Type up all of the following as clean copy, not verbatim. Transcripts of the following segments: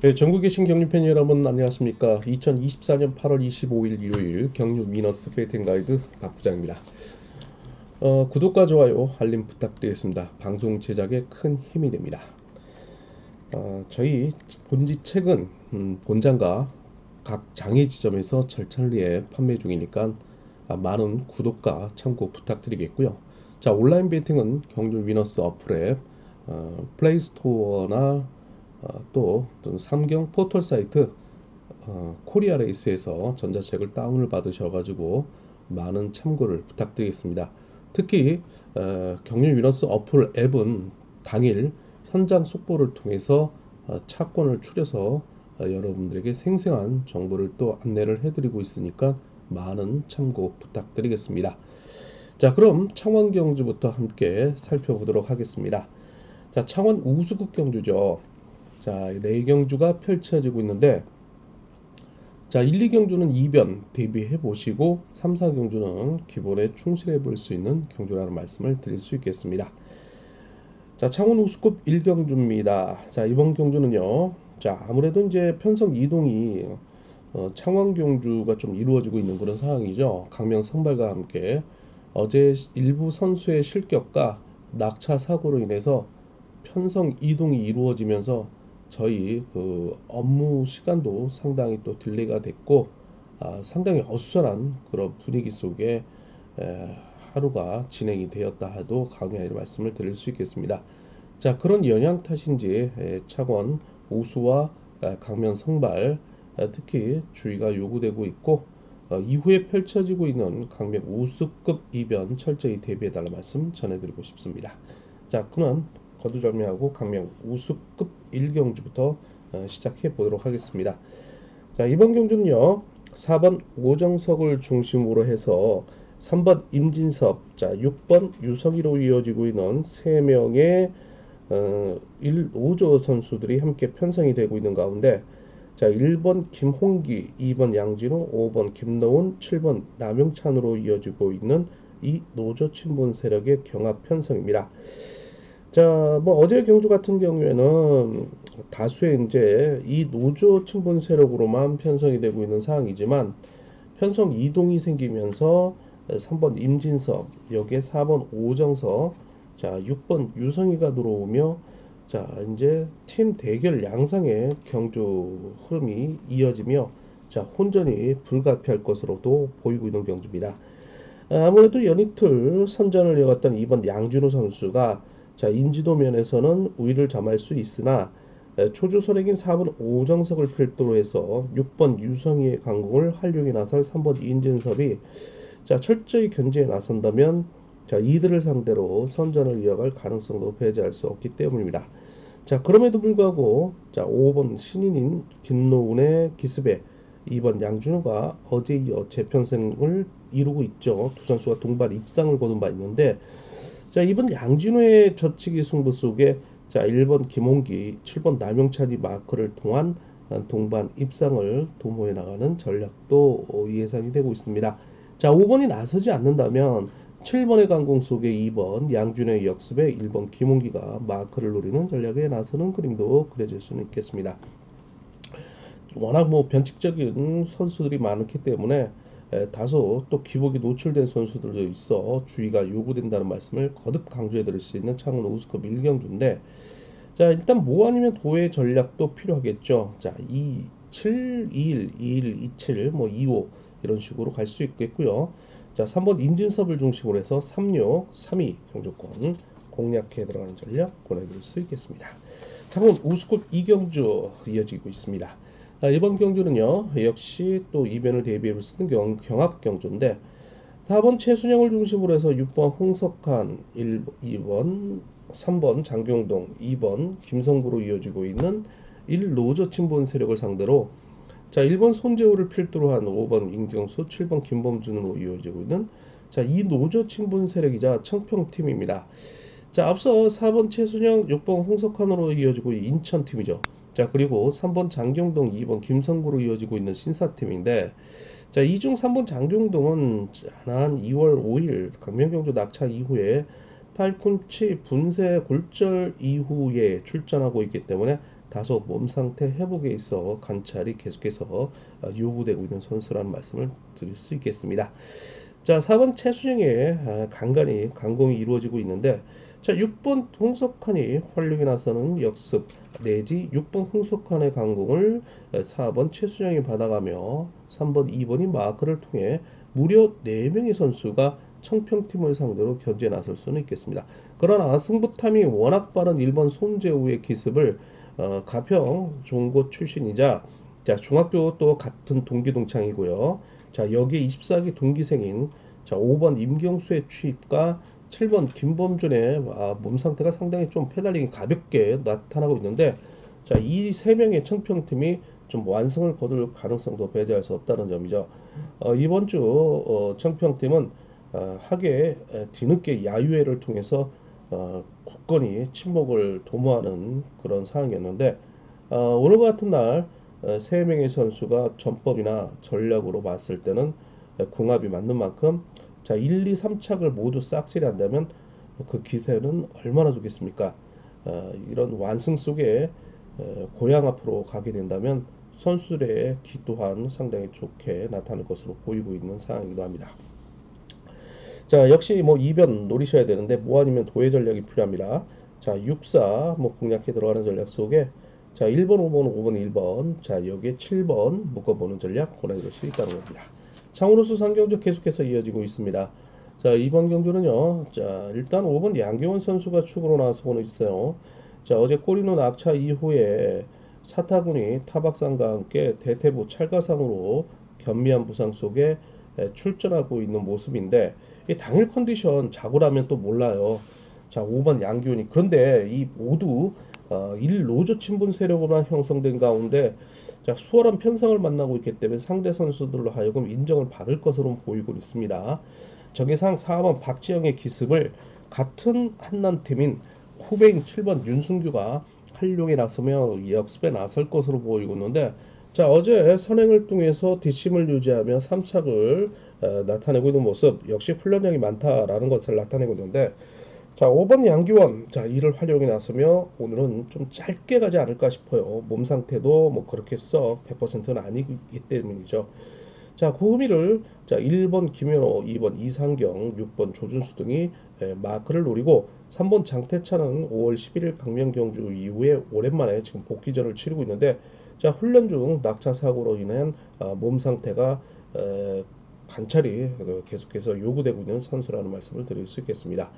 네, 전국에 계신 경유 팬 여러분 안녕하십니까? 2024년 8월 25일 일요일 경유 위너스 배팅 가이드 박 부장입니다. 구독과 좋아요, 알림 부탁드리겠습니다. 방송 제작에 큰 힘이 됩니다. 저희 본지 책은 본장과 각 장애 지점에서 절찬리에 판매 중이니까 많은 구독과 참고 부탁드리겠고요. 자, 온라인 베팅은 경주 위너스 어플 앱, 플레이스토어나 또 삼경 포털 사이트 코리아 레이스에서 전자책을 다운을 받으셔가지고 많은 참고를 부탁드리겠습니다. 특히 경유 위너스 어플 앱은 당일 현장 속보를 통해서 차권을 추려서 여러분들에게 생생한 정보를 또 안내를 해드리고 있으니까 많은 참고 부탁드리겠습니다. 자, 그럼 창원 경주부터 함께 살펴보도록 하겠습니다. 자, 창원 우수국 경주죠. 자, 네 경주가 펼쳐지고 있는데, 자, 1, 2경주는 이변 대비해 보시고 3, 4경주는 기본에 충실해 볼 수 있는 경주라는 말씀을 드릴 수 있겠습니다. 자, 창원 우수급 1경주입니다. 자, 이번 경주는요. 자, 아무래도 이제 편성 이동이 창원 경주가 좀 이루어지고 있는 그런 상황이죠. 강명 선발과 함께 어제 일부 선수의 실격과 낙차 사고로 인해서 편성 이동이 이루어지면서 저희 그 업무 시간도 상당히 또 딜레이가 됐고 상당히 어수선한 그런 분위기 속에 하루가 진행이 되었다 하도 강히 아니라 말씀을 드릴 수 있겠습니다. 자, 그런 영향 탓인지 차관 우수와 강면 성발 특히 주의가 요구되고 있고 이후에 펼쳐지고 있는 강명 우수급 이변 철저히 대비해달라 말씀 전해드리고 싶습니다. 자, 그럼 거두절미하고 강명 우수급 1경주부터 시작해 보도록 하겠습니다. 자, 이번 경주는요. 4번 오정석을 중심으로 해서 3번 임진섭, 자, 6번 유석이로 이어지고 있는 3명의 5조 선수들이 함께 편성이 되고 있는 가운데 자, 1번 김홍기, 2번 양진호, 5번 김노훈, 7번 남용찬으로 이어지고 있는 이 노조 친분 세력의 경합 편성입니다. 자, 뭐 어제 경주 같은 경우에는 다수의 이제 이 노조 친분 세력으로만 편성이 되고 있는 상황이지만 편성 이동이 생기면서 3번 임진섭, 여기에 4번 오정석, 자, 6번 유성희가 들어오며 자, 이제 팀 대결 양상의 경주 흐름이 이어지며 자, 혼전이 불가피할 것으로도 보이고 있는 경주입니다. 아무래도 연이틀 선전을 이어갔던 이번 양준호 선수가 자, 인지도 면에서는 우위를 점할 수 있으나 초주 선행인 4번 오정석을 필두로 해서 6번 유성희의 강공을 활용에 나설 3번 임진섭이 자, 철저히 견제에 나선다면 자, 이들을 상대로 선전을 이어갈 가능성도 배제할 수 없기 때문입니다. 자, 그럼에도 불구하고 자, 5번 신인인 김노운의 기습에 2번 양준호가 어제 이어 재편승을 이루고 있죠. 두 선수가 동반 입상을 거둔 바 있는데 자, 이번 양준호의 저치기 승부 속에 자, 1번 김홍기, 7번 남용찬이 마크를 통한 동반 입상을 도모해 나가는 전략도 예상이 되고 있습니다. 자, 5번이 나서지 않는다면 7번의 강공 속에 2번 양준호의 역습에 1번 김홍기가 마크를 노리는 전략에 나서는 그림도 그려질 수는 있겠습니다. 워낙 뭐 변칙적인 선수들이 많기 때문에 다소 또 기복이 노출된 선수들도 있어 주의가 요구된다는 말씀을 거듭 강조해 드릴 수 있는 창원 우수급 1경주인데 자, 일단 모 아니면 도의 전략도 필요하겠죠. 자, 2, 7, 2일, 2일, 27, 뭐 25 이런 식으로 갈 수 있겠고요. 자, 3번 임진섭을 중심으로 해서 36, 32 경주권 공략해 들어가는 전략 권해드릴 수 있겠습니다. 창원 우수급 2경주 이어지고 있습니다. 이번 경주는요 역시 또 이변을 대비해 볼 수 있는 경합 경주인데 4번 최순영을 중심으로 해서 6번 홍석한 2번 3번 장경동 2번 김성구로 이어지고 있는 1노조 친분 세력을 상대로 자 1번 손재호를 필두로 한 5번 임경수 7번 김범준으로 이어지고 있는 자 이 노조 친분 세력이자 청평팀입니다. 자, 앞서 4번 최순영, 6번 홍석환으로 이어지고 인천팀이죠. 자, 그리고 3번 장경동, 2번 김성구로 이어지고 있는 신사팀인데 자, 이 중 3번 장경동은 지난 2월 5일 강명경주 낙차 이후에 팔꿈치 분쇄 골절 이후에 출전하고 있기 때문에 다소 몸 상태 회복에 있어 관찰이 계속해서 요구되고 있는 선수라는 말씀을 드릴 수 있겠습니다. 자, 4번 최수정의 간간히 강공이 이루어지고 있는데, 자, 6번 홍석환이 활력이 나서는 역습 내지 6번 홍석환의 강공을 4번 최수정이 받아가며 3번, 2번이 마크를 통해 무려 4명의 선수가 청평팀을 상대로 견제에 나설 수는 있겠습니다. 그러나 승부탐이 워낙 빠른 1번 손재우의 기습을 가평 종고 출신이자, 자, 중학교 또 같은 동기 동창이고요. 자, 여기에 24기 동기생인, 자, 5번 임경수의 취입과 7번 김범준의 몸 상태가 상당히 좀 페달링이 가볍게 나타나고 있는데, 자, 이 세 명의 청평팀이 좀 완승을 거둘 가능성도 배제할 수 없다는 점이죠. 이번 주 청평팀은 하계 뒤늦게 야유회를 통해서 굳건히 침묵을 도모하는 그런 상황이었는데, 오늘과 같은 날 세 명의 선수가 전법이나 전략으로 봤을 때는 궁합이 맞는 만큼, 자, 1, 2, 3착을 모두 싹쓸이 한다면 그 기세는 얼마나 좋겠습니까? 이런 완승 속에 고향 앞으로 가게 된다면 선수들의 기 또한 상당히 좋게 나타날 것으로 보이고 있는 상황이기도 합니다. 자, 역시 뭐 이변 노리셔야 되는데 뭐 아니면 도해 전략이 필요합니다. 자, 6사 뭐 공략해 들어가는 전략 속에, 자, 1번, 5번, 5번, 1번, 자, 여기에 7번 묶어보는 전략 권해드릴 수 있다는 겁니다. 창으로서 상경주 계속해서 이어지고 있습니다. 자, 이번 경주는요, 자, 일단 5번 양기원 선수가 축으로 나서고는 있어요. 자, 어제 꼬리는 악차 이후에 사타군이 타박상과 함께 대퇴부 찰가상으로 견미한 부상 속에 출전하고 있는 모습인데, 이 당일 컨디션 자고라면 또 몰라요. 자, 5번 양기훈이, 그런데 이 모두 1 로저 친분 세력으로만 형성된 가운데, 자, 수월한 편성을 만나고 있기 때문에 상대 선수들로 하여금 인정을 받을 것으로 보이고 있습니다. 정의상 4번 박지영의 기습을 같은 한남팀인 후배인 7번 윤승규가 활용에 나서며 역습에 나설 것으로 보이고 있는데, 자, 어제 선행을 통해서 뒷심을 유지하며 3착을 나타내고 있는 모습, 역시 훈련량이 많다라는 것을 나타내고 있는데, 자, 5번 양기원, 자, 이를 활용해 나서며 오늘은 좀 짧게 가지 않을까 싶어요. 몸 상태도 뭐 그렇게 썩 100%는 아니기 때문이죠. 자, 구흠이를, 자, 1번 김현호, 2번 이상경, 6번 조준수 등이 마크를 노리고, 3번 장태찬은 5월 11일 강명 경주 이후에 오랜만에 지금 복귀전을 치르고 있는데, 자, 훈련 중 낙차 사고로 인한 몸 상태가 관찰이 계속해서 요구되고 있는 선수라는 말씀을 드릴 수 있겠습니다.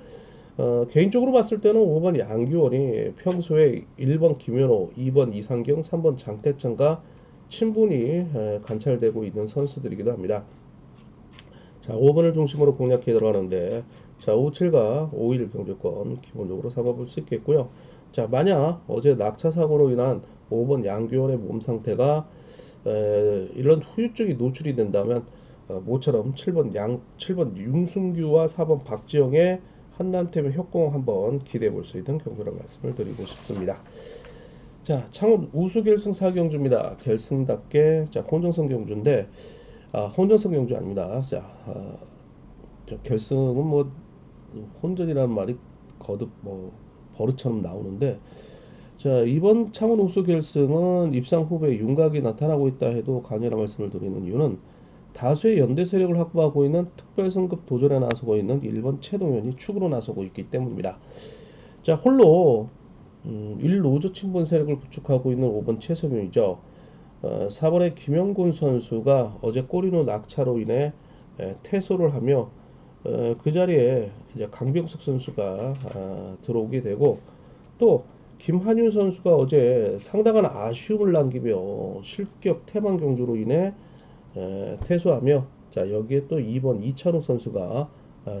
개인적으로 봤을 때는 5번 양규원이 평소에 1번 김현호, 2번 이상경, 3번 장태찬과 친분이 관찰되고 있는 선수들이기도 합니다. 자, 5번을 중심으로 공략해 들어가는데, 자, 57과 51 경주권 기본적으로 삼아볼 수 있겠고요. 자, 만약 어제 낙차 사고로 인한 5번 양규원의 몸 상태가 이런 후유증이 노출이 된다면 모처럼 7번 윤승규와 4번 박지영의 한남팀의 협공 한번 기대해 볼 수 있는 경주라는 말씀을 드리고 싶습니다. 자, 창원 우수 결승 4경주입니다. 결승답게, 자, 혼정성 경주인데, 혼정성 경주 아닙니다. 자, 결승은 뭐 혼전이라는 말이 거듭 뭐 버릇처럼 나오는데, 자, 이번 창원 우수 결승은 입상 후보에 윤곽이 나타나고 있다 해도 강이라 말씀을 드리는 이유는, 다수의 연대 세력을 확보하고 있는 특별성급 도전에 나서고 있는 1번 최동현이 축으로 나서고 있기 때문입니다. 자, 홀로 1로저 친분 세력을 구축하고 있는 5번 최성윤이죠. 4번의 김영곤 선수가 어제 꼬리노 낙차로 인해 퇴소를 하며 그 자리에 이제 강병석 선수가 들어오게 되고, 또 김한윤 선수가 어제 상당한 아쉬움을 남기며 실격 태만 경주로 인해 퇴소하며, 자, 여기에 또 2번 이찬우 선수가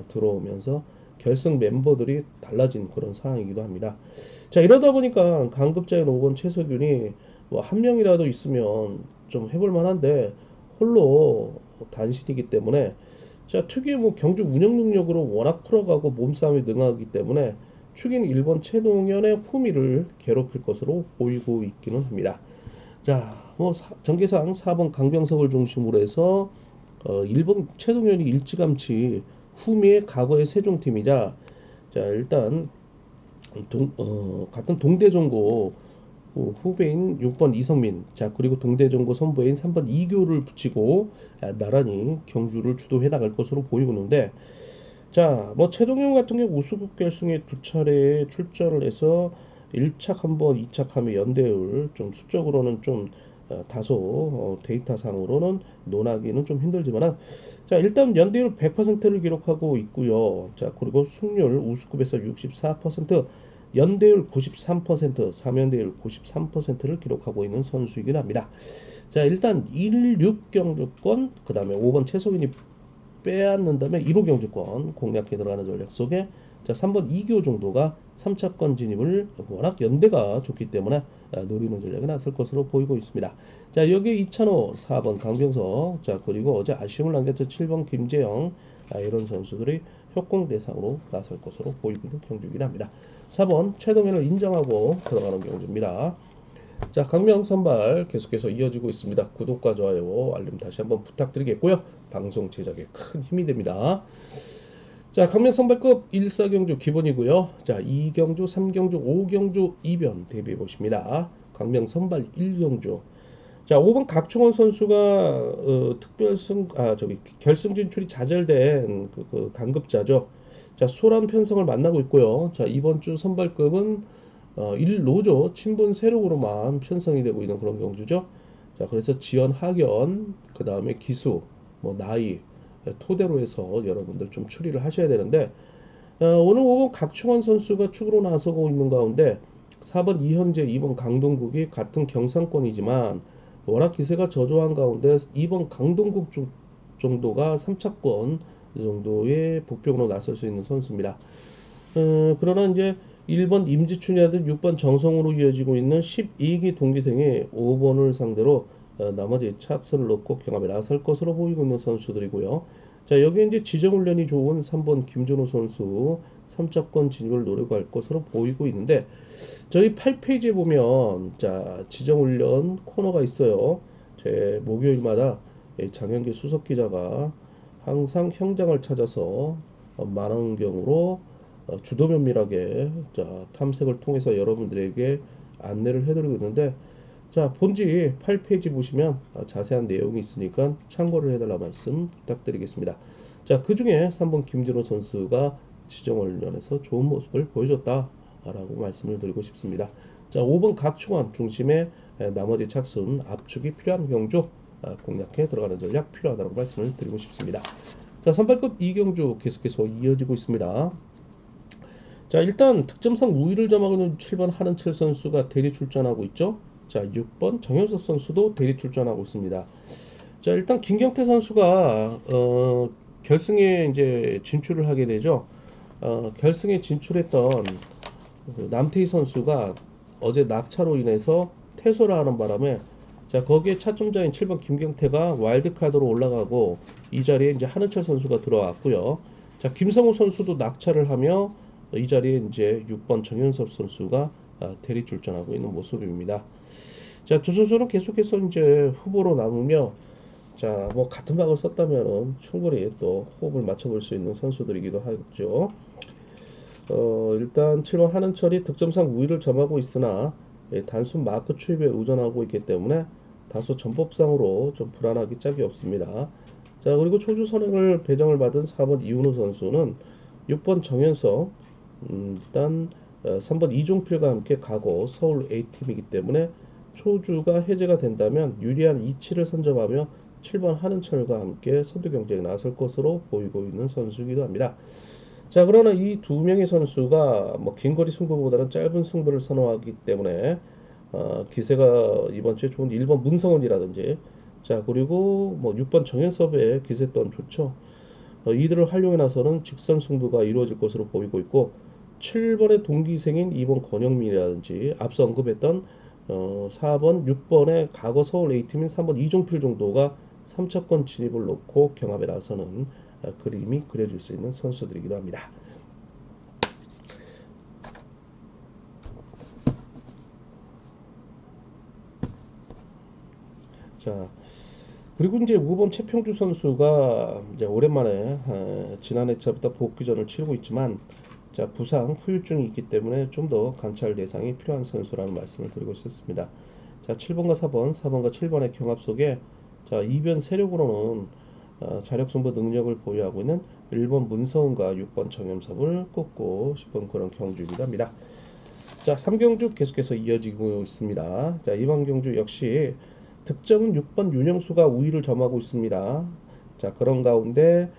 들어오면서 결승 멤버들이 달라진 그런 상황이기도 합니다. 자, 이러다 보니까 강급자인 5번 최석윤이 뭐 한 명이라도 있으면 좀 해볼 만한데 홀로 단신이기 때문에, 자, 특유의 뭐 경주 운영 능력으로 워낙 풀어가고 몸싸움에 능하기 때문에 축인 1번 최동현의 후미를 괴롭힐 것으로 보이고 있기는 합니다. 자, 뭐 전개상 4번 강병석을 중심으로 해서 1번 최동현이 일찌감치 후미의 과거의 세종팀이자, 자, 일단 같은 동대전고 후배인 6번 이성민, 자 그리고 동대정고 선보인 3번 이교를 붙이고 나란히 경주를 주도해 나갈 것으로 보이고 있는데, 자 뭐 최동현 같은 경우 우수국 결승에 두 차례 출전을 해서 1착 한번 2착하면 연대율 좀 수적으로는 좀 다소 데이터상으로는 논하기는 좀 힘들지만, 자 일단 연대율 100%를 기록하고 있고요. 자 그리고 승률 우수급에서 64%, 연대율 93%, 3연대율 93%를 기록하고 있는 선수이긴 합니다. 자 일단 16 경주권, 그 다음에 5번 최성인이 빼앗는다면 1호 경주권 공략해 들어가는 전략 속에, 자 3번 이교 정도가 3차권 진입을 워낙 연대가 좋기 때문에 노리는 전략이 나설 것으로 보이고 있습니다. 자 여기에 이찬호 4번 강병석, 자 그리고 어제 아쉬움을 남겼던 7번 김재영, 이런 선수들이 협공 대상으로 나설 것으로 보이고 있는 경주이긴 합니다. 4번 최동현을 인정하고 들어가는 경주입니다. 자, 강명 선발 계속해서 이어지고 있습니다. 구독과 좋아요, 알림 다시 한번 부탁드리겠고요. 방송 제작에 큰 힘이 됩니다. 자, 강명 선발급 1사경주 기본이고요. 자, 2경주, 3경주, 5경주 2변 대비해 보십니다. 강명 선발 1경주. 자, 5번 각종원 선수가 특별승 저기 결승 진출이 좌절된 그 강급자죠. 자, 수월한 편성을 만나고 있고요. 자, 이번 주 선발급은 1노조 친분 세력으로만 편성이 되고 있는 그런 경주죠. 자, 그래서 지연 학연, 그 다음에 기수, 뭐 나이 토대로 해서 여러분들 좀 추리를 하셔야 되는데, 오늘 5번 각충원 선수가 축으로 나서고 있는 가운데 4번 이현재, 2번 강동국이 같은 경상권이지만 워낙 기세가 저조한 가운데 2번 강동국 정도가 3차권 정도의 복병으로 나설 수 있는 선수입니다. 그러나 이제 1번 임지춘이라든 6번 정성으로 이어지고 있는 12기 동기생이 5번을 상대로 나머지 차선을 놓고 경합에 나설 것으로 보이고 있는 선수들이고요. 자, 여기 이제 지정훈련이 좋은 3번 김준호 선수 3차권 진입을 노려갈 것으로 보이고 있는데, 저희 8페이지에 보면 자, 지정훈련 코너가 있어요. 제 목요일마다 장현기 수석 기자가 항상 형장을 찾아서 만원경으로 주도 면밀하게 자, 탐색을 통해서 여러분들에게 안내를 해드리고 있는데, 자 본지 8페이지 보시면 자세한 내용이 있으니까 참고를 해달라 말씀 부탁드리겠습니다. 자 그중에 3번 김진호 선수가 지정훈련에서 좋은 모습을 보여줬다라고 말씀을 드리고 싶습니다. 자 5번 각충원 중심의 나머지 착순 압축이 필요한 경주 공략해 들어가는 전략 필요하다고 말씀을 드리고 싶습니다. 자 선발급 2경주 계속해서 이어지고 있습니다. 자 일단 득점상 우위를 점하고 있는 7번 한은철 선수가 대리 출전하고 있죠. 자 6번 정현석 선수도 대리 출전하고 있습니다. 자 일단 김경태 선수가 결승에 이제 진출을 하게 되죠. 결승에 진출했던 그 남태희 선수가 어제 낙차로 인해서 퇴소를 하는 바람에, 자 거기에 차점자인 7번 김경태가 와일드카드로 올라가고 이 자리에 이제 한은철 선수가 들어왔고요. 자 김성우 선수도 낙차를 하며 이 자리에 이제 6번 정현섭 선수가 대리 출전하고 있는 모습입니다. 자, 두 선수는 계속해서 이제 후보로 남으며, 자, 뭐 같은 방을 썼다면은 충분히 또 호흡을 맞춰볼 수 있는 선수들이기도 하죠. 일단 7번 한은철이 득점상 우위를 점하고 있으나 단순 마크 추입에 의존하고 있기 때문에 다소 전법상으로 좀 불안하기 짝이 없습니다. 자, 그리고 초주 선행을 배정을 받은 4번 이훈우 선수는 6번 정현석, 일단 3번 이종필과 함께 가고 서울 A팀이기 때문에 초주가 해제가 된다면 유리한 이치를 선점하며 7번 한은철과 함께 선두 경쟁에 나설 것으로 보이고 있는 선수이기도 합니다. 자, 그러나 이 두 명의 선수가 뭐 긴거리 승부보다는 짧은 승부를 선호하기 때문에 기세가 이번 주에 좋은 1번 문성원이라든지, 자 그리고 뭐 6번 정현섭의 기세 또한 좋죠. 이들을 활용해 나서는 직선 승부가 이루어질 것으로 보이고 있고, 7번의 동기생인 2번 권영민이라든지 앞서 언급했던 4번, 6번의 과거 서울 A팀인 3번 이종필 정도가 3차권 진입을 놓고 경합에 나서는 그림이 그려질 수 있는 선수들이기도 합니다. 자, 그리고 이제 5번 최평주 선수가 이제 오랜만에 지난해 차부터 복귀전을 치르고 있지만, 자, 부상, 후유증이 있기 때문에 좀 더 관찰 대상이 필요한 선수라는 말씀을 드리고 싶습니다. 자, 7번과 4번, 4번과 7번의 경합 속에 자, 이변 세력으로는 자력 승부 능력을 보유하고 있는 1번 문서훈과 6번 정염섭을 꼽고 싶은 그런 경주입니다. 자, 3경주 계속해서 이어지고 있습니다. 자, 이번 경주 역시 득점은 6번 윤영수가 우위를 점하고 있습니다. 자, 그런 가운데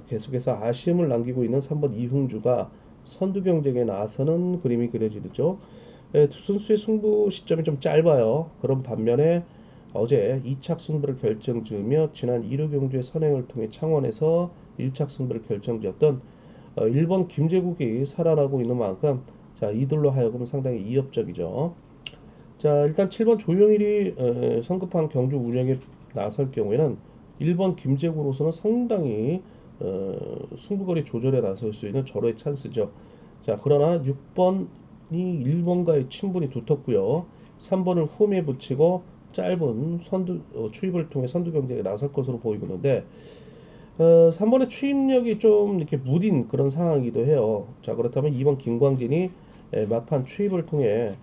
계속해서 아쉬움을 남기고 있는 3번 이흥주가 선두 경쟁에 나서는 그림이 그려지죠. 두 선수의 승부 시점이 좀 짧아요. 그런 반면에 어제 2착 승부를 결정지으며 지난 1호 경주의 선행을 통해 창원에서 1착 승부를 결정지었던 1번 김제국이 살아나고 있는 만큼 자, 이들로 하여금 상당히 이협적이죠. 자, 일단 7번 조용일이 성급한 경주 운영에 나설 경우에는 1번 김제국으로서는 상당히 승부거리 조절에 나설 수 있는 절호의 찬스죠. 자, 그러나 6번이 1번과의 친분이 두텁고요. 3번을 홈에 붙이고 짧은 추입을 통해 선두 경쟁에 나설 것으로 보이고 있는데 3번의 추입력이 좀 이렇게 무딘 그런 상황이기도 해요. 자, 그렇다면 2번 김광진이 막판 추입을 통해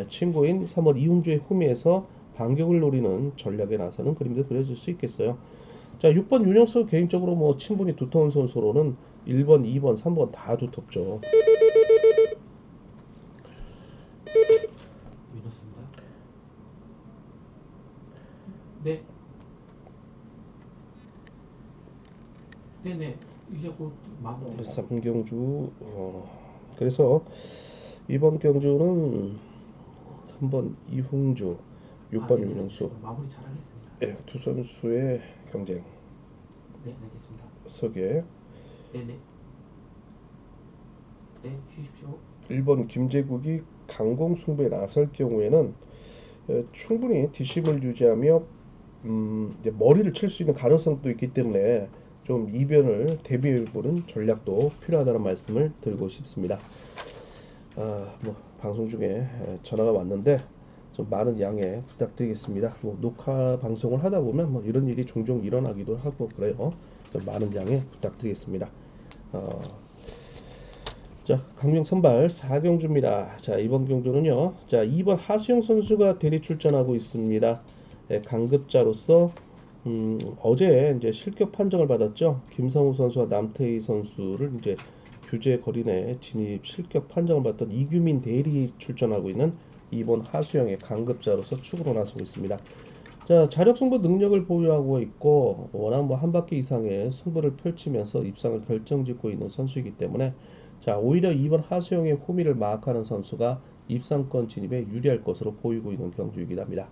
친구인 3번 이웅주의 홈에서 반격을 노리는 전략에 나서는 그림도 그려질 수 있겠어요. 자, 6번 윤영수 개인적으로 뭐 친분이 두터운 선수로는 1번, 2번, 3번 다 두텁죠. 밀었습니다. 네. 네네. 이제 곧 마무리. 3경주 그래서 이번 경주는 3번 이홍주, 6번 네네. 윤영수 마무리 잘하겠습니다. 두 선수의 경쟁 네, 알겠습니다. 석에 네네. 네, 쉬십시오. 1번 김제국이 강공승부에 나설 경우에는 충분히 뒷심을 유지하며 이제 머리를 칠 수 있는 가능성도 있기 때문에 좀 이변을 대비해보는 전략도 필요하다는 말씀을 드리고 싶습니다. 뭐 방송 중에 전화가 왔는데 좀 많은 양해 부탁드리겠습니다. 뭐 녹화 방송을 하다 보면 뭐 이런 일이 종종 일어나기도 하고 그래요. 좀 많은 양해 부탁드리겠습니다. 어, 자, 강명 선발 4경주입니다. 자, 이번 경주는요. 자, 2번 하수영 선수가 대리 출전하고 있습니다. 강급자로서 어제 이제 실격 판정을 받았죠. 김성우 선수와 남태희 선수를 이제 규제 거리 내 진입 실격 판정을 받던 이규민 대리 출전하고 있는 2번 하수영의 강급자로서 축으로 나서고 있습니다. 자, 자력 승부 능력을 보유하고 있고 워낙 뭐 한 바퀴 이상의 승부를 펼치면서 입상을 결정짓고 있는 선수이기 때문에 자, 오히려 2번 하수영의 호미를 마크하는 선수가 입상권 진입에 유리할 것으로 보이고 있는 경주이긴 합니다.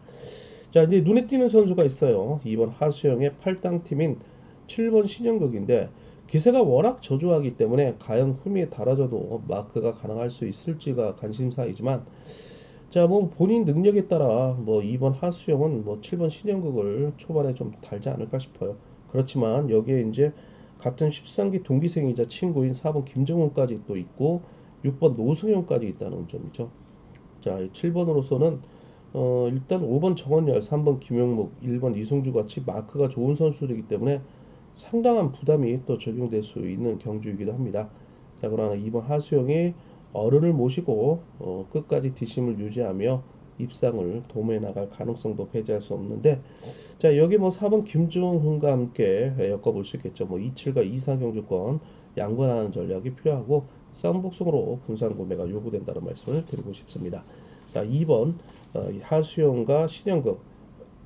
자, 이제 눈에 띄는 선수가 있어요. 2번 하수영의 8당 팀인 7번 신영극인데 기세가 워낙 저조하기 때문에 과연 후미에 달아져도 마크가 가능할 수 있을지가 관심사이지만 자, 뭐 본인 능력에 따라 뭐 2번 하수영은 뭐 7번 신영극을 초반에 좀 달지 않을까 싶어요. 그렇지만 여기에 이제 같은 13기 동기생이자 친구인 4번 김정훈까지 또 있고 6번 노승현까지 있다는 점이죠. 자, 7번으로서는 일단 5번 정원열, 3번 김영묵, 1번 이승주 같이 마크가 좋은 선수들이기 때문에 상당한 부담이 또 적용될 수 있는 경주이기도 합니다. 자, 그러나 2번 하수영이 어른을 모시고 끝까지 뒷심을 유지하며 입상을 도모해 나갈 가능성도 배제할 수 없는데 자, 여기 뭐 4번 김중훈과 함께 엮어볼 수 있겠죠. 뭐 27과 24 경주권 양분하는 전략이 필요하고 쌍복승으로 분산 구매가 요구된다는 말씀을 드리고 싶습니다. 자, 2번 하수영과 신영극,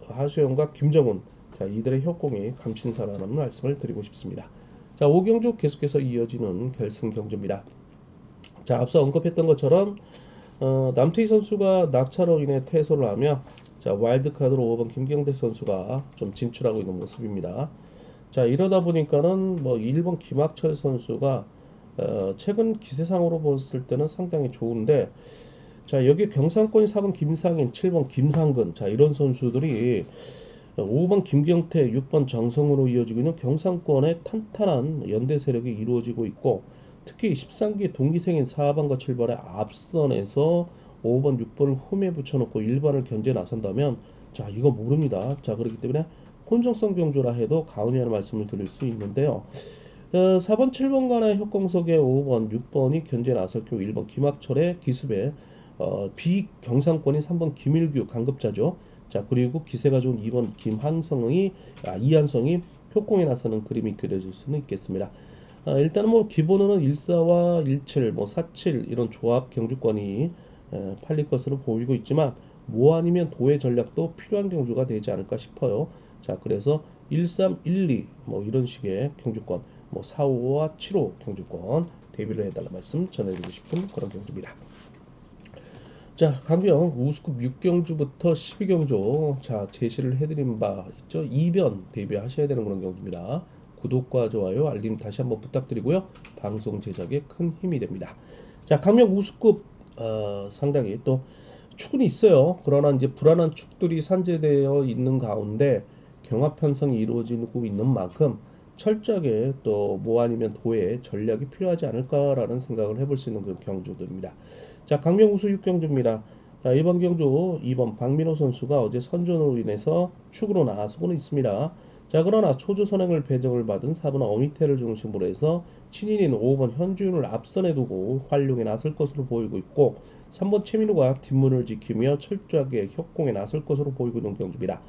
하수영과 김정훈, 자, 이들의 협공이 감신사라는 말씀을 드리고 싶습니다. 자, 5경주 계속해서 이어지는 결승 경주입니다. 자, 앞서 언급했던 것처럼 남태희 선수가 낙차로 인해 퇴소를 하며 자, 와일드카드로 5번 김경대 선수가 좀 진출하고 있는 모습입니다. 자, 이러다 보니까는 뭐 1번 김학철 선수가 최근 기세상으로 봤을 때는 상당히 좋은데 자, 여기 경상권이 4번 김상인, 7번 김상근, 자, 이런 선수들이 5번 김경태, 6번 정성으로 이어지고 있는 경상권의 탄탄한 연대 세력이 이루어지고 있고 특히 13기 동기생인 4번과 7번의 앞선에서 5번, 6번을 홈에 붙여놓고 1번을 견제 나선다면 자, 이거 모릅니다. 자, 그렇기 때문에 혼정성 경주라 해도 가은이라는 말씀을 드릴 수 있는데요. 4번, 7번 간의 협공석에 5번, 6번이 견제에 나설 경우 1번 김학철의 기습에 비경상권인 3번 김일규 강급자죠. 자, 그리고 기세가 좋은 2번 이한성이 협공에 나서는 그림이 그려질 수는 있겠습니다. 일단은 뭐 기본으로는 14와 17, 뭐 47 이런 조합 경주권이 팔릴 것으로 보이고 있지만 뭐 아니면 도의 전략도 필요한 경주가 되지 않을까 싶어요. 자, 그래서 13, 12 뭐 이런 식의 경주권, 뭐 4, 5와 7호 경주권 대비를 해달라 말씀 전해드리고 싶은 그런 경주입니다. 자, 강경 우수급 6경주부터 12경주 자 제시를 해드린 바 있죠. 2변 대비하셔야 되는 그런 경주입니다. 구독과 좋아요, 알림 다시 한번 부탁드리고요. 방송 제작에 큰 힘이 됩니다. 자, 강명 우수급 상당히 또 축은 있어요. 그러나 이제 불안한 축들이 산재되어 있는 가운데 경합 편성이 이루어지고 있는 만큼 철저하게 또 뭐 아니면 도의 전략이 필요하지 않을까라는 생각을 해볼 수 있는 그런 경주들입니다. 자, 강명 우수 6경주입니다. 자, 이번 경주 2번 박민호 선수가 어제 선전으로 인해서 축으로 나서고는 있습니다. 자, 그러나 초조 선행을 배정을 받은 4번 어미태를 중심으로 해서 신인인 5번 현주윤을 앞선에 두고 활용에 나설 것으로 보이고 있고 3번 최민우가 뒷문을 지키며 철저하게 협공에 나설 것으로 보이고 있는 경주입니다.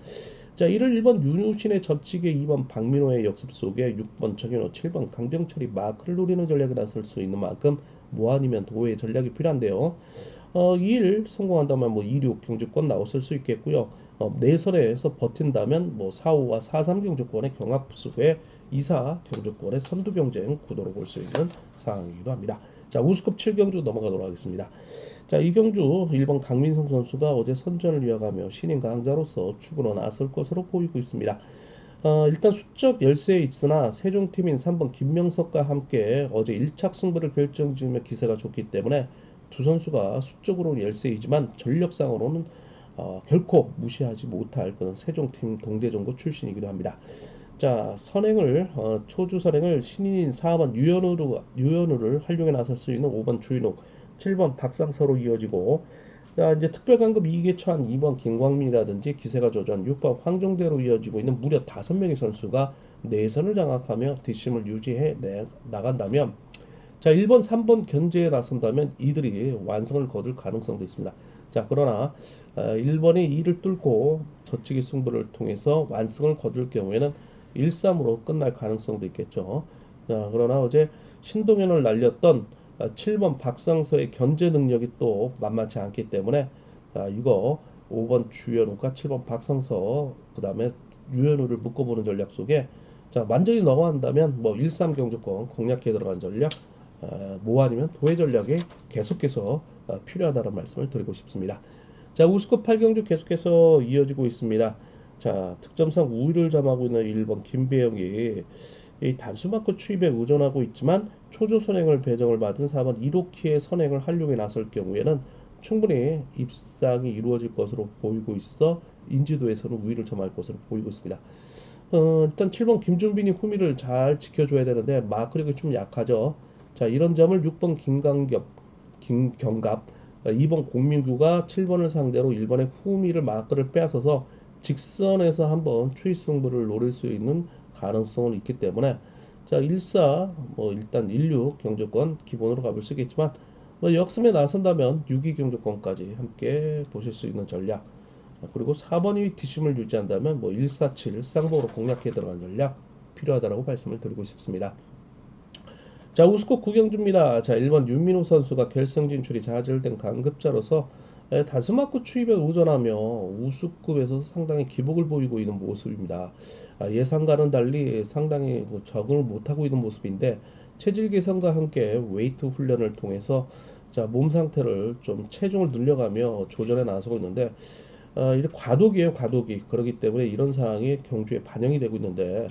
자, 이를 1번 윤우신의 젖히게 2번 박민호의 역습 속에 6번 정현호, 7번 강병철이 마크를 노리는 전략에 나설 수 있는 만큼 뭐 아니면 도의 전략이 필요한데요. 2일 성공한다면 뭐 26 경주권 나왔을 수 있겠고요. 내선에서 버틴다면 뭐 4-5와 4-3 경주권의 경합 수에 2-4 경주권의 선두 경쟁 구도로 볼 수 있는 상황이기도 합니다. 자, 우수급 7경주 넘어가도록 하겠습니다. 자, 이 경주 1번 강민성 선수가 어제 선전을 이어가며 신인 강자로서 축으로 나설 것으로 보이고 있습니다. 일단 수적 열세에 있으나 세종팀인 3번 김명석과 함께 어제 1착 승부를 결정지으며 기세가 좋기 때문에 두 선수가 수적으로는 열세이지만 전력상으로는 결코 무시하지 못할 그런 세종팀 동대전고 출신이기도 합니다. 자, 초주 선행을 신인인 4번 유현우를 활용해 나설 수 있는 5번 주인욱, 7번 박상서로 이어지고, 자, 이제 특별강급 2개 처한 2번 김광민이라든지 기세가 조전 6번 황종대로 이어지고 있는 무려 5명의 선수가 내선을 장악하며 뒷심을 유지해 나간다면, 자, 1번, 3번 견제에 나선다면 이들이 완성을 거둘 가능성도 있습니다. 자, 그러나 1번이 이를 뚫고 젖히기 승부를 통해서 완승을 거둘 경우에는 1-3으로 끝날 가능성도 있겠죠. 자, 그러나 어제 신동현을 날렸던 7번 박상서의 견제 능력이 또 만만치 않기 때문에 자, 이거 5번 주현우과 7번 박상서 그 다음에 유현우를 묶어보는 전략 속에 자, 완전히 넘어간다면 뭐 1-3 경주권 공략해 들어간 전략 뭐 아니면 도의 전략이 계속해서 필요하다는 말씀을 드리고 싶습니다. 자, 우수급 8경주 계속해서 이어지고 있습니다. 자, 득점상 우위를 점하고 있는 1번 김배영이 이 단수마크 추입에 의존하고 있지만 초조 선행을 배정을 받은 4번 이로키의 선행을 활용해 나설 경우에는 충분히 입상이 이루어질 것으로 보이고 있어 인지도에서는 우위를 점할 것으로 보이고 있습니다. 일단 7번 김준빈이 후미를 잘 지켜줘야 되는데 마크력이 좀 약하죠. 자, 이런 점을 6번 김경갑, 2번 공민규가 7번을 상대로 1번의 후미를 마크를 빼앗아서 직선에서 한번 추이 승부를 노릴 수 있는 가능성은 있기 때문에 자, 14, 뭐 일단 16 경주권 기본으로 가볼 수 있겠지만 뭐 역습에 나선다면 6위 경주권까지 함께 보실 수 있는 전략 그리고 4번이 뒷심을 유지한다면 뭐 147 쌍봉으로 공략해 들어간 전략 필요하다라고 말씀을 드리고 싶습니다. 자, 우수급 9경주입니다. 자, 1번 윤민호 선수가 결승 진출이 좌절된 강급자로서 다스마크 추입에 의존하며 우수급에서 상당히 기복을 보이고 있는 모습입니다. 예상과는 달리 상당히 적응을 못하고 있는 모습인데 체질 개선과 함께 웨이트 훈련을 통해서 자, 몸 상태를 좀 체중을 늘려가며 조절해 나서고 있는데 이제 과도기예요, 과도기. 그렇기 때문에 이런 상황이 경주에 반영이 되고 있는데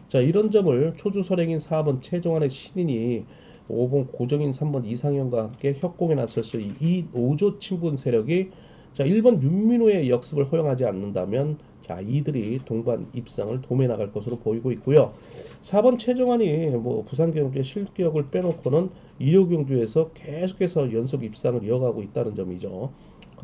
자, 이런 점을 초주 선행인 4번 최종환의 신인이 5번 고정인 3번 이상현과 함께 협공에 나섰을 이 노조 친분 세력이 자, 1번 윤민호의 역습을 허용하지 않는다면 자, 이들이 동반 입상을 도매 나갈 것으로 보이고 있고요. 4번 최정환이 뭐 부산 경주의 실격을 빼놓고는 2호 경주에서 계속해서 연속 입상을 이어가고 있다는 점이죠.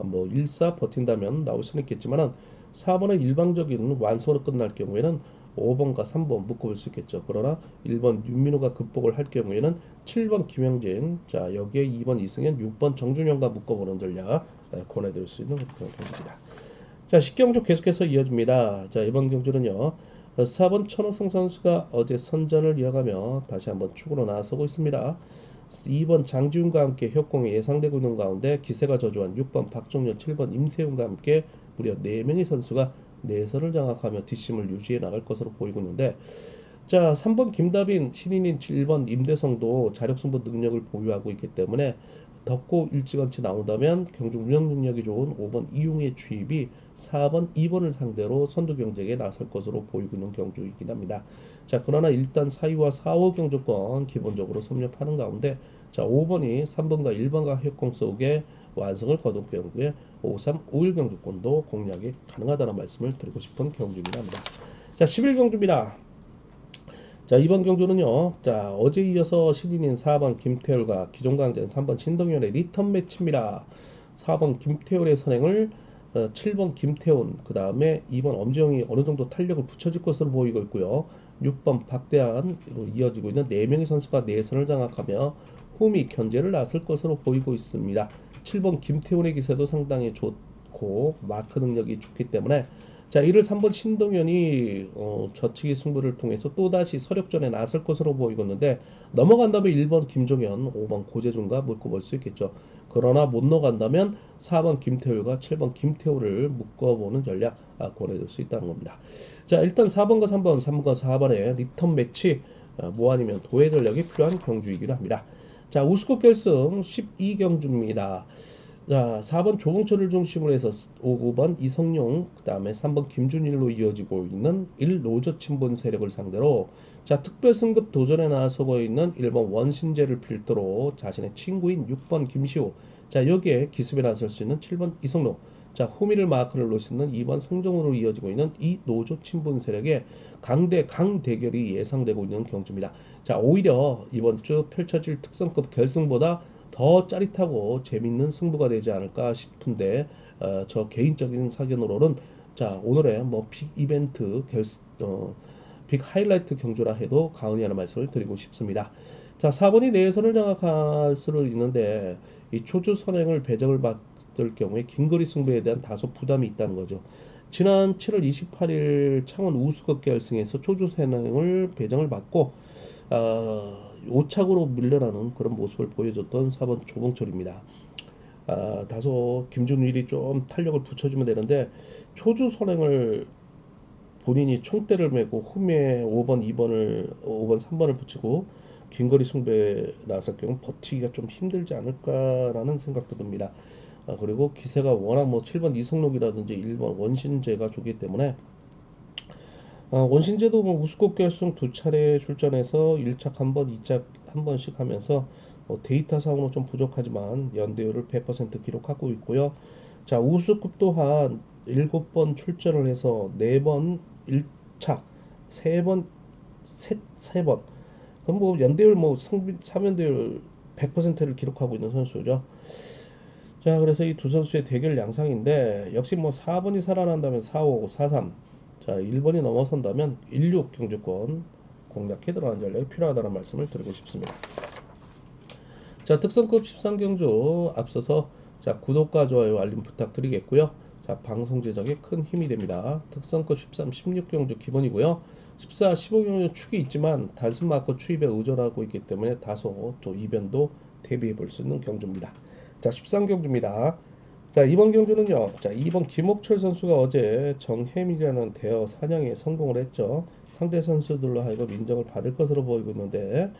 뭐 1-4 버틴다면 나올 수는 있겠지만은 4번의 일방적인 완승으로 끝날 경우에는 5번과 3번 묶어볼 수 있겠죠. 그러나 1번 윤민호가 극복을 할 경우에는 7번 김영진, 자 여기에 2번 이승현, 6번 정준영과 묶어보는 전략 권해드릴 수 있는 그런 경기입니다. 자, 식경주 계속해서 이어집니다. 자, 이번 경주는요. 4번 천호승 선수가 어제 선전을 이어가며 다시 한번 축으로 나서고 있습니다. 2번 장지훈과 함께 협공이 예상되고 있는 가운데 기세가 저조한 6번 박종현, 7번 임세훈과 함께 무려 4명의 선수가 내선을 장악하며 뒷심을 유지해 나갈 것으로 보이고 있는데, 자 3번 김다빈, 신인인 7번 임대성도 자력승부 능력을 보유하고 있기 때문에 덕고 일찌감치 나온다면 경주 운영 능력이 좋은 5번 이용의 주입이 4번 2번을 상대로 선두 경쟁에 나설 것으로 보이고 있는 경주이긴 합니다. 자 그러나 일단 4위와 4호 경주권 기본적으로 섭렵하는 가운데, 자 5번이 3번과 1번과 협공 속에 완성을 거둔 경우에 5, 3, 5일 경주권도 공략이 가능하다는 말씀을 드리고 싶은 경주이긴 합니다. 자 11경주입니다. 자 이번 경주는요, 자 어제 이어서 신인인 4번 김태열과 기존 강자인 3번 신동현의 리턴 매치입니다. 4번 김태열의 선행을 7번 김태훈, 그 다음에 2번 엄지영이 어느 정도 탄력을 붙여줄 것으로 보이고 있고요. 6번 박대한으로 이어지고 있는 4명의 선수가 내선을 장악하며 홈이 견제를 나설 것으로 보이고 있습니다. 7번 김태훈의 기세도 상당히 좋고 마크 능력이 좋기 때문에, 자 이를 3번 신동현이 저치기 승부를 통해서 또다시 서력전에 나설 것으로 보이고 있는데, 넘어간다면 1번 김종현, 5번 고재준과 묶어볼 수 있겠죠. 그러나 못 넘어간다면 4번 김태울과 7번 김태호를 묶어보는 전략 권해줄 수 있다는 겁니다. 자 일단 4번과 3번, 3번과 4번의 리턴 매치, 뭐 아니면 도의 전략이 필요한 경주이기도 합니다. 자 우스컵 결승 12경주입니다. 자 4번 조봉철을 중심으로 해서 9번 이성용, 그 다음에 3번 김준일로 이어지고 있는 1노저 친분 세력을 상대로 자 특별 승급 도전에 나서고 있는 1번 원신재를 필두로 자신의 친구인 6번 김시호, 자 여기에 기습에 나설 수 있는 7번 이성로, 자 호미를 마크를 놓을 수 있는 2번 송정으로 이어지고 있는 이 노조 친분 세력의 강대 강 대결이 예상되고 있는 경주입니다. 자 오히려 이번 주 펼쳐질 특성급 결승보다 더 짜릿하고 재밌는 승부가 되지 않을까 싶은데, 저 개인적인 사견으로는 자 오늘의 빅 이벤트 빅 하이라이트 경주라 해도 과언이 아닌 말씀을 드리고 싶습니다. 자 4번이 내선을 장악할 수는 있는데 이 초주 선행을 배정을 받을 경우에 긴거리 승부에 대한 다소 부담이 있다는 거죠. 지난 7월 28일 창원 우수급 결승에서 초주 선행을 배정을 받고 5착으로 밀려나는 그런 모습을 보여줬던 4번 조봉철입니다. 다소 김준일이 좀 탄력을 붙여주면 되는데, 초주 선행을 본인이 총대를 메고 후미에 5번, 5번, 3번을 붙이고 긴거리 승부에 나설 경우 버티기가 좀 힘들지 않을까라는 생각도 듭니다. 그리고 기세가 워낙 7번 이성록이라든지 1번 원신재가 좋기 때문에, 원신재도 우스컵 결승 두 차례 출전해서 1착 한 번, 2착 한 번씩 하면서 데이터상으로 좀 부족하지만 연대율을 100% 기록하고 있고요. 자, 우수급 또한 7번 출전을 해서 4번 1착, 3번 3번. 그럼 연대율 사면대율 100%를 기록하고 있는 선수죠. 자, 그래서 이 두 선수의 대결 양상인데, 역시 4번이 살아난다면 4, 5, 4, 3. 자, 1번이 넘어선다면 16 경주권 공략해 들어가는 전략이 필요하다는 말씀을 드리고 싶습니다. 자, 특성급 13경주 앞서서 자, 구독과 좋아요 알림 부탁드리겠고요. 자, 방송 제작에 큰 힘이 됩니다. 특성급 13, 16경주 기본이고요. 14, 15경주 축이 있지만 단순 마커 추입에 의존하고 있기 때문에 다소 또 이변도 대비해 볼 수 있는 경주입니다. 자, 13경주입니다. 자, 이번 경주는요. 자, 2번 김옥철 선수가 어제 정혜미라는 대어 사냥에 성공을 했죠. 상대 선수들로 하여금 인정을 받을 것으로 보이고 있는데,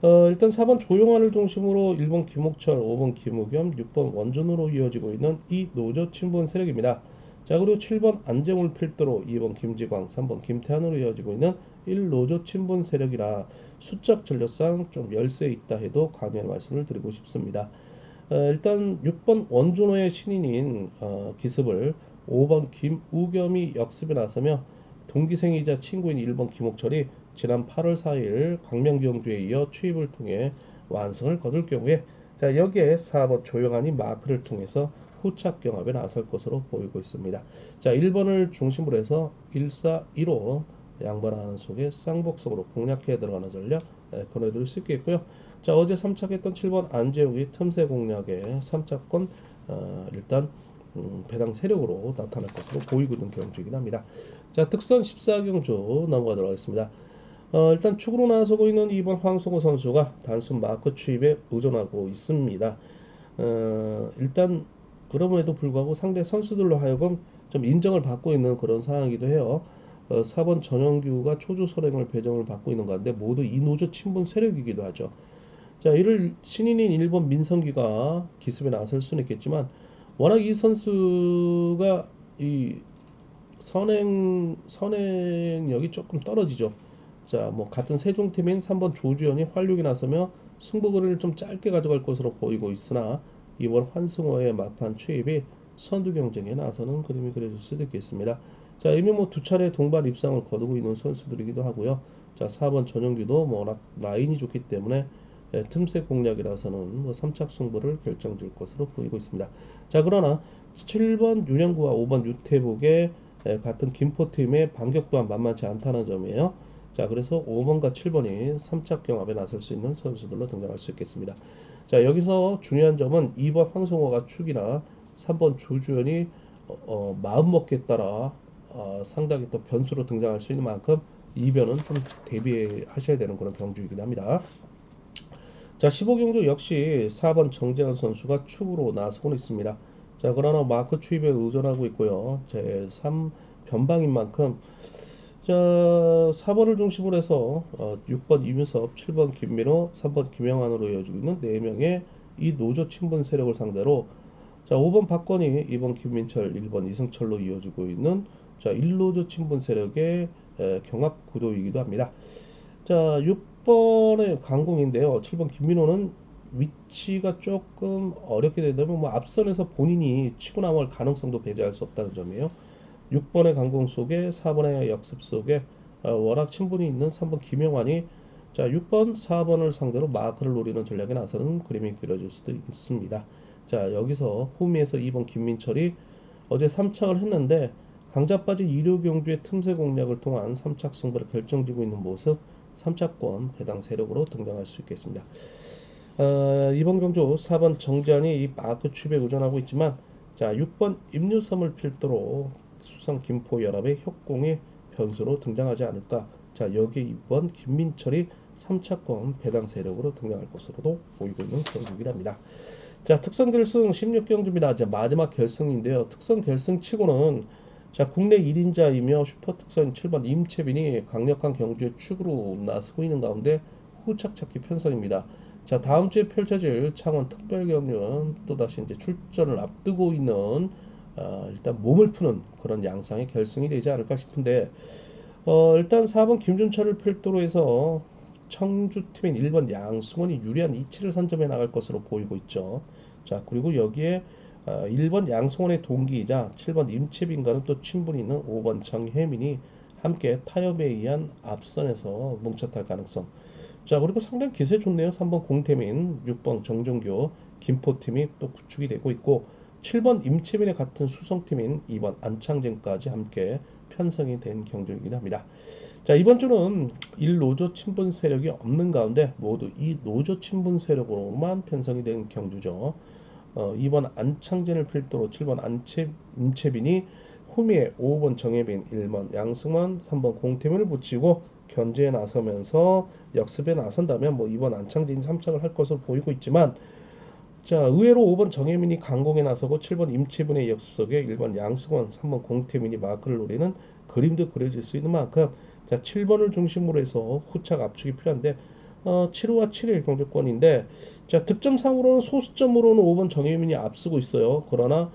일단 4번 조용환을 중심으로 1번 김옥철, 5번 김우겸, 6번 원준으로 이어지고 있는 이 노조 친분 세력입니다. 자, 그리고 7번 안재웅을 필두로 2번 김지광, 3번 김태환으로 이어지고 있는 1노조 친분 세력이라 수적 전력상 좀 열세 있다 해도 관여의 말씀을 드리고 싶습니다. 일단 6번 원준호의 신인인 기습을 5번 김우겸이 역습에 나서며 동기생이자 친구인 1번 김옥철이 지난 8월 4일 광명경주에 이어 추입을 통해 완성을 거둘 경우에, 자 여기에 4번 조용한이 마크를 통해서 후착 경합에 나설 것으로 보이고 있습니다. 자 1번을 중심으로 해서 1, 4, 1호 양반하는 속에 쌍복속으로 공략해 들어가는 전략 권해드릴 수 있겠고요. 자, 어제 3착했던 7번 안재욱이 틈새 공략에 3차권 일단 배당 세력으로 나타날 것으로 보이고 있는 경주이긴 합니다. 자, 특선 14경주 넘어가도록 하겠습니다. 일단 축으로 나서고 있는 2번 황성호 선수가 단순 마크 추입에 의존하고 있습니다. 일단 그럼에도 불구하고 상대 선수들로 하여금 좀 인정을 받고 있는 그런 상황이기도 해요. 4번 전영규가 초조 선행을 배정을 받고 있는 가운데 모두 이노조 친분 세력이기도 하죠. 자, 이를 신인인 1번 민성기가 기습에 나설 수는 있겠지만 워낙 이 선수가 이 선행력이 조금 떨어지죠. 자, 뭐 같은 세종팀인 3번 조주현이 활력이 나서며 승부거리를 좀 짧게 가져갈 것으로 보이고 있으나 이번 환승호의 막판 추입이 선두 경쟁에 나서는 그림이 그려질 수도 있겠습니다. 자, 이미 뭐 두 차례 동반 입상을 거두고 있는 선수들이기도 하고요. 자, 4번 전용기도 뭐 워낙 라인이 좋기 때문에 틈새 공략이라서는 뭐 3착 승부를 결정질 것으로 보이고 있습니다. 자, 그러나 7번 윤영구와 5번 유태복의 같은 김포팀의 반격 또한 만만치 않다는 점이에요. 자, 그래서 5번과 7번이 3착 경합에 나설 수 있는 선수들로 등장할 수 있겠습니다. 자, 여기서 중요한 점은 2번 황성호가 축이나 3번 조주현이 마음 먹기에 따라 상당히 또 변수로 등장할 수 있는 만큼 이변은 좀 대비하셔야 되는 그런 경주이긴 합니다. 자, 15경주 역시 4번 정재환 선수가 축으로 나서고 있습니다. 자, 그러나 마크 추입에 의존하고 있고요. 제3 변방인 만큼 자, 4번을 중심으로 해서 6번 이윤섭, 7번 김민호, 3번 김영환으로 이어지고 있는 4명의 이 노조 친분 세력을 상대로 자, 5번 박건희, 2번 김민철, 1번 이승철로 이어지고 있는 자, 1노조 친분 세력의 경합 구도이기도 합니다. 자, 6번의 강공인데요. 7번 김민호는 위치가 조금 어렵게 된다면 뭐 앞선에서 본인이 치고 나올 가능성도 배제할 수 없다는 점이에요. 6번의 강공 속에 4번의 역습 속에 워낙 친분이 있는 3번 김영환이 자, 6번, 4번을 상대로 마크를 노리는 전략에 나서는 그림이 그려질 수도 있습니다. 자, 여기서 후미에서 2번 김민철이 어제 3착을 했는데 강자 빠진 2류 경주의 틈새 공략을 통한 3착 승부를 결정지고 있는 모습 3차권 배당 세력으로 등장할 수 있겠습니다. 이번 경주 4번 정재환이 이 마크 칩에 의존하고 있지만 자, 6번 임유섬을 필두로 수성 김포 연합의 협공의 변수로 등장하지 않을까. 자, 여기에 이번 김민철이 3차권 배당 세력으로 등장할 것으로도 보이고 있는 경기랍니다. 자, 특선 결승 16경주입니다. 이제 마지막 결승인데요. 특선 결승 치고는 자, 국내 1인자이며 슈퍼특선 7번 임채빈이 강력한 경주의 축으로 나서고 있는 가운데 후착 찾기 편성입니다. 자, 다음 주에 펼쳐질 창원 특별경륜은 또다시 이제 출전을 앞두고 있는 일단 몸을 푸는 그런 양상의 결승이 되지 않을까 싶은데 일단 4번 김준철을 필두로 해서 청주팀인 1번 양승원이 유리한 이치를 선점해 나갈 것으로 보이고 있죠. 자, 그리고 여기에 1번 양승원의 동기이자 7번 임채빈과는 또 친분이 있는 5번 정혜민이 함께 타협에 의한 앞선에서 뭉쳐탈 가능성. 자, 그리고 상당히 기세 좋네요. 3번 공태민, 6번 정종교, 김포팀이 또 구축이 되고 있고 7번 임채빈의 같은 수성팀인 2번 안창진까지 함께 편성이 된 경주이긴 합니다. 자, 이번 주는 1노조 친분 세력이 없는 가운데 모두 이 노조 친분 세력으로만 편성이 된 경주죠. 2번 안창진을 필두로 7번 임채빈이 후미에 5번 정혜빈, 1번 양승만, 3번 공태민을 붙이고 견제에 나서면서 역습에 나선다면 뭐 2번 안창진이 3착을 할 것으로 보이고 있지만 자, 의외로 5번 정혜민이 강공에 나서고 7번 임채빈의 역습 속에 1번 양승원, 3번 공태민이 마크를 노리는 그림도 그려질 수 있는 만큼 자, 7번을 중심으로 해서 후착 압축이 필요한데 7호와 7일 경주권인데 자, 득점상으로는 소수점으로는 5번 정혜민이 앞서고 있어요. 그러나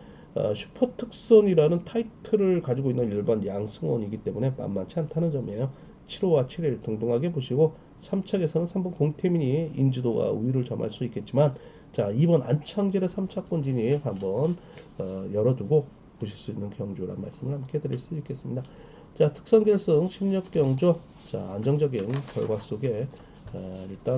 슈퍼특선이라는 타이틀을 가지고 있는 1번 양승원이기 때문에 만만치 않다는 점이에요. 7호와 7일 동등하게 보시고 3착에서는 3번 공태민이 인지도가 우위를 점할 수 있겠지만 자, 2번 안창진의 3차권 진입 한번 열어두고 보실 수 있는 경주란 말씀을 함께 드릴 수 있겠습니다. 자, 특선 결승 16경주 자, 안정적인 결과 속에 일단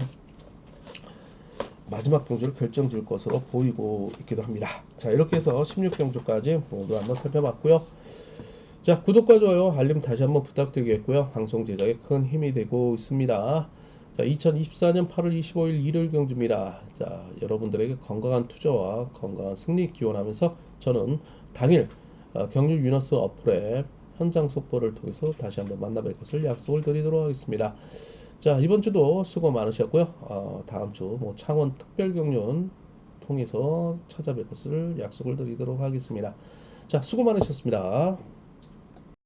마지막 경주를 결정질 것으로 보이고 있기도 합니다. 자, 이렇게 해서 16경주까지 모두 한번 살펴봤고요. 자, 구독과 좋아요, 알림 다시 한번 부탁드리겠고요. 방송 제작에 큰 힘이 되고 있습니다. 자, 2024년 8월 25일 일요일 경주입니다. 자, 여러분들에게 건강한 투자와 건강한 승리 기원하면서 저는 당일 경주 유너스 어플의 현장 속보를 통해서 다시 한번 만나뵐 것을 약속을 드리도록 하겠습니다. 자, 이번 주도 수고 많으셨고요. 다음 주 뭐 창원 특별 경륜 통해서 찾아뵐 것을 약속을 드리도록 하겠습니다. 자, 수고 많으셨습니다.